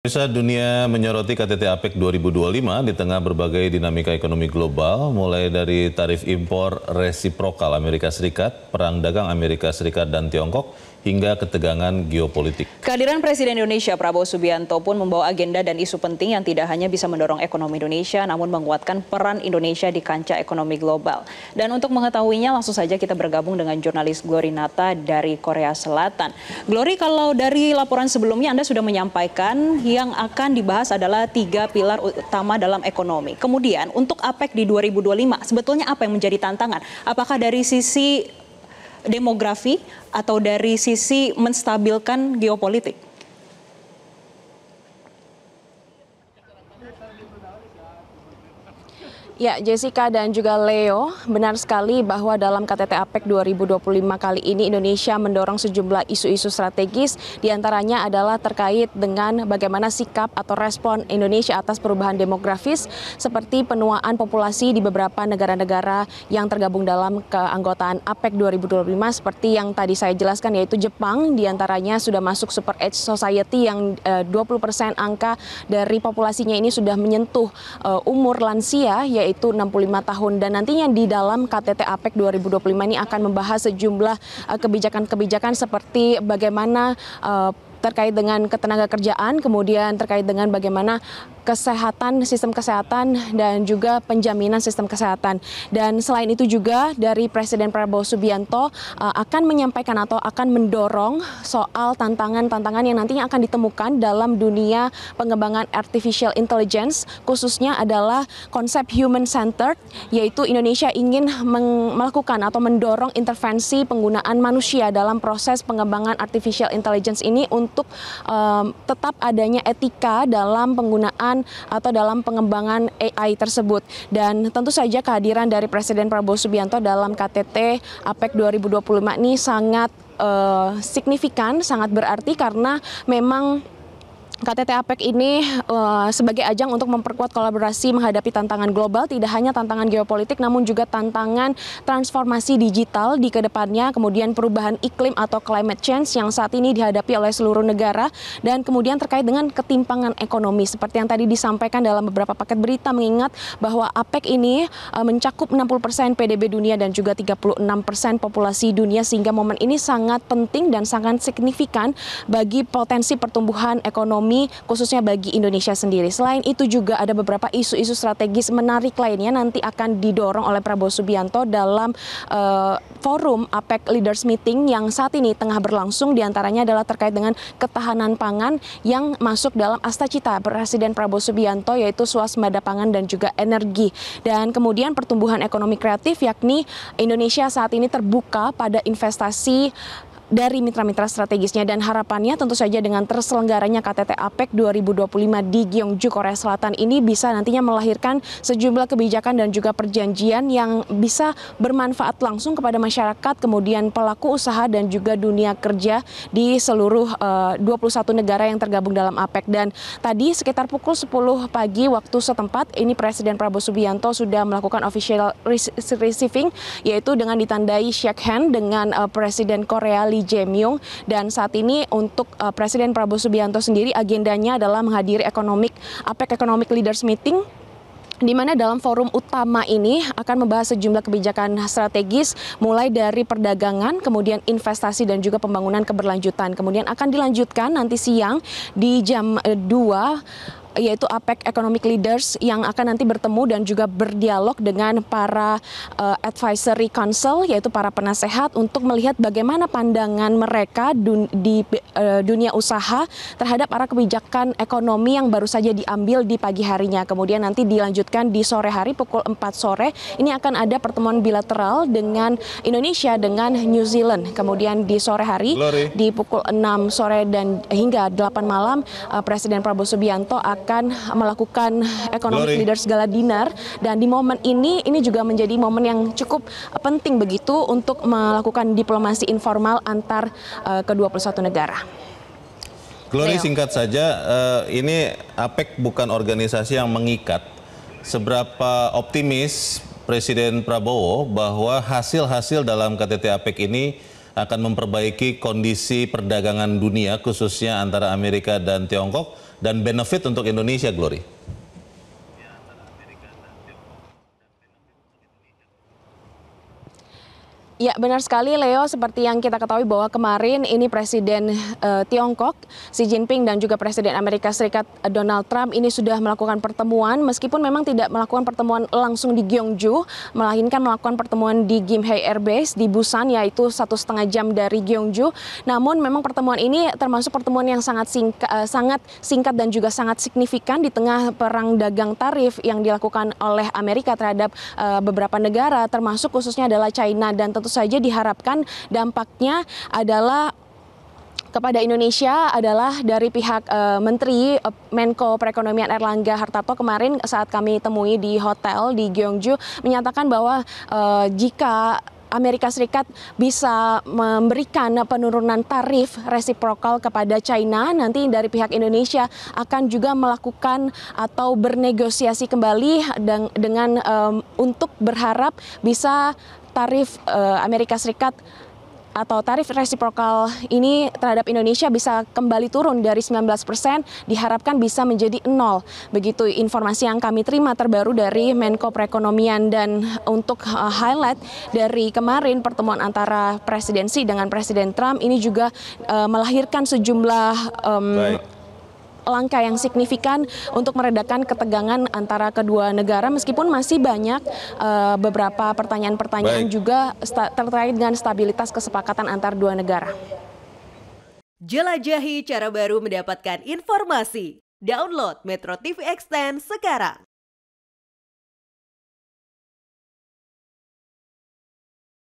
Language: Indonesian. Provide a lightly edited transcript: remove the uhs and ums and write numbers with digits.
Pemirsa, dunia menyoroti KTT APEC 2025 di tengah berbagai dinamika ekonomi global, mulai dari tarif impor resiprokal Amerika Serikat, perang dagang Amerika Serikat dan Tiongkok, hingga ketegangan geopolitik. Kehadiran Presiden Indonesia Prabowo Subianto pun membawa agenda dan isu penting yang tidak hanya bisa mendorong ekonomi Indonesia, namun menguatkan peran Indonesia di kancah ekonomi global. Dan untuk mengetahuinya, langsung saja kita bergabung dengan jurnalis Glory Nata dari Korea Selatan. Glory, kalau dari laporan sebelumnya Anda sudah menyampaikan yang akan dibahas adalah 3 pilar utama dalam ekonomi. Kemudian untuk APEC di 2025, sebetulnya apa yang menjadi tantangan? Apakah dari sisi demografi atau dari sisi menstabilkan geopolitik? Ya, Jessica dan juga Leo, benar sekali bahwa dalam KTT APEC 2025 kali ini Indonesia mendorong sejumlah isu-isu strategis, diantaranya adalah terkait dengan bagaimana sikap atau respon Indonesia atas perubahan demografis, seperti penuaan populasi di beberapa negara-negara yang tergabung dalam keanggotaan APEC 2025, seperti yang tadi saya jelaskan, yaitu Jepang, diantaranya sudah masuk Super Age Society yang 20% angka dari populasinya ini sudah menyentuh umur lansia, yaitu 65 tahun, dan nantinya di dalam KTT APEC 2025 ini akan membahas sejumlah kebijakan-kebijakan seperti bagaimana terkait dengan ketenagakerjaan, kemudian terkait dengan bagaimana kesehatan, sistem kesehatan, dan juga penjaminan sistem kesehatan. Dan selain itu juga dari Presiden Prabowo Subianto akan menyampaikan atau akan mendorong soal tantangan-tantangan yang nantinya akan ditemukan dalam dunia pengembangan artificial intelligence, khususnya adalah konsep human-centered, yaitu Indonesia ingin melakukan atau mendorong intervensi penggunaan manusia dalam proses pengembangan artificial intelligence ini untuk tetap adanya etika dalam penggunaan atau dalam pengembangan AI tersebut. Dan tentu saja kehadiran dari Presiden Prabowo Subianto dalam KTT APEC 2025 ini sangat signifikan, sangat berarti, karena memang KTT APEC ini sebagai ajang untuk memperkuat kolaborasi menghadapi tantangan global, tidak hanya tantangan geopolitik namun juga tantangan transformasi digital di kedepannya, kemudian perubahan iklim atau climate change yang saat ini dihadapi oleh seluruh negara, dan kemudian terkait dengan ketimpangan ekonomi seperti yang tadi disampaikan dalam beberapa paket berita, mengingat bahwa APEC ini mencakup 60% PDB dunia dan juga 36% populasi dunia, sehingga momen ini sangat penting dan sangat signifikan bagi potensi pertumbuhan ekonomi khususnya bagi Indonesia sendiri. Selain itu juga ada beberapa isu-isu strategis menarik lainnya nanti akan didorong oleh Prabowo Subianto dalam forum APEC Leaders Meeting yang saat ini tengah berlangsung, diantaranya adalah terkait dengan ketahanan pangan yang masuk dalam astacita Presiden Prabowo Subianto, yaitu swasembada pangan dan juga energi. Dan kemudian pertumbuhan ekonomi kreatif, yakni Indonesia saat ini terbuka pada investasi dari mitra-mitra strategisnya, dan harapannya tentu saja dengan terselenggaranya KTT APEC 2025 di Gyeongju, Korea Selatan ini bisa nantinya melahirkan sejumlah kebijakan dan juga perjanjian yang bisa bermanfaat langsung kepada masyarakat, kemudian pelaku usaha dan juga dunia kerja di seluruh 21 negara yang tergabung dalam APEC. Dan tadi sekitar pukul 10 pagi waktu setempat ini Presiden Prabowo Subianto sudah melakukan official receiving, yaitu dengan ditandai shake hand dengan Presiden Korea Lee Jae-myung. Dan saat ini untuk Presiden Prabowo Subianto sendiri agendanya adalah menghadiri APEC Economic Leaders Meeting, di mana dalam forum utama ini akan membahas sejumlah kebijakan strategis mulai dari perdagangan, kemudian investasi dan juga pembangunan keberlanjutan. Kemudian akan dilanjutkan nanti siang di jam 2, yaitu APEC Economic Leaders yang akan nanti bertemu dan juga berdialog dengan para advisory council, yaitu para penasehat, untuk melihat bagaimana pandangan mereka di dunia usaha terhadap arah kebijakan ekonomi yang baru saja diambil di pagi harinya. Kemudian nanti dilanjutkan di sore hari pukul 4 sore, ini akan ada pertemuan bilateral dengan Indonesia dengan New Zealand. Kemudian di sore hari di pukul 6 sore dan hingga 8 malam Presiden Prabowo Subianto akan melakukan Economic Leaders Gala Dinner, dan di momen ini juga menjadi momen yang cukup penting begitu untuk melakukan diplomasi informal antar ke-21 negara. Glory, singkat saja, ini APEC bukan organisasi yang mengikat. Seberapa optimis Presiden Prabowo bahwa hasil-hasil dalam KTT APEC ini akan memperbaiki kondisi perdagangan dunia khususnya antara Amerika dan Tiongkok dan benefit untuk Indonesia, Glory? Ya, benar sekali Leo, seperti yang kita ketahui bahwa kemarin ini Presiden Tiongkok Xi Jinping dan juga Presiden Amerika Serikat Donald Trump ini sudah melakukan pertemuan, meskipun memang tidak melakukan pertemuan langsung di Gyeongju, melainkan melakukan pertemuan di Gimhae Air Base di Busan, yaitu 1,5 jam dari Gyeongju. Namun memang pertemuan ini termasuk pertemuan yang sangat singkat dan juga sangat signifikan di tengah perang dagang tarif yang dilakukan oleh Amerika terhadap beberapa negara, termasuk khususnya adalah China, dan tentu saja diharapkan dampaknya adalah kepada Indonesia adalah dari pihak Menteri Menko Perekonomian Erlangga Hartarto kemarin saat kami temui di hotel di Gyeongju menyatakan bahwa jika Amerika Serikat bisa memberikan penurunan tarif resiprokal kepada China, nanti dari pihak Indonesia akan juga melakukan atau bernegosiasi kembali dengan untuk berharap bisa tarif Amerika Serikat atau tarif resiprokal ini terhadap Indonesia bisa kembali turun dari 19%, diharapkan bisa menjadi 0. Begitu informasi yang kami terima terbaru dari Menko Perekonomian. Dan untuk highlight dari kemarin pertemuan antara Presiden Xi dengan Presiden Trump ini juga melahirkan sejumlah langkah yang signifikan untuk meredakan ketegangan antara kedua negara, meskipun masih banyak beberapa pertanyaan-pertanyaan juga terkait dengan stabilitas kesepakatan antar dua negara. Jelajahi cara baru mendapatkan informasi. Download Metro TV Extend sekarang.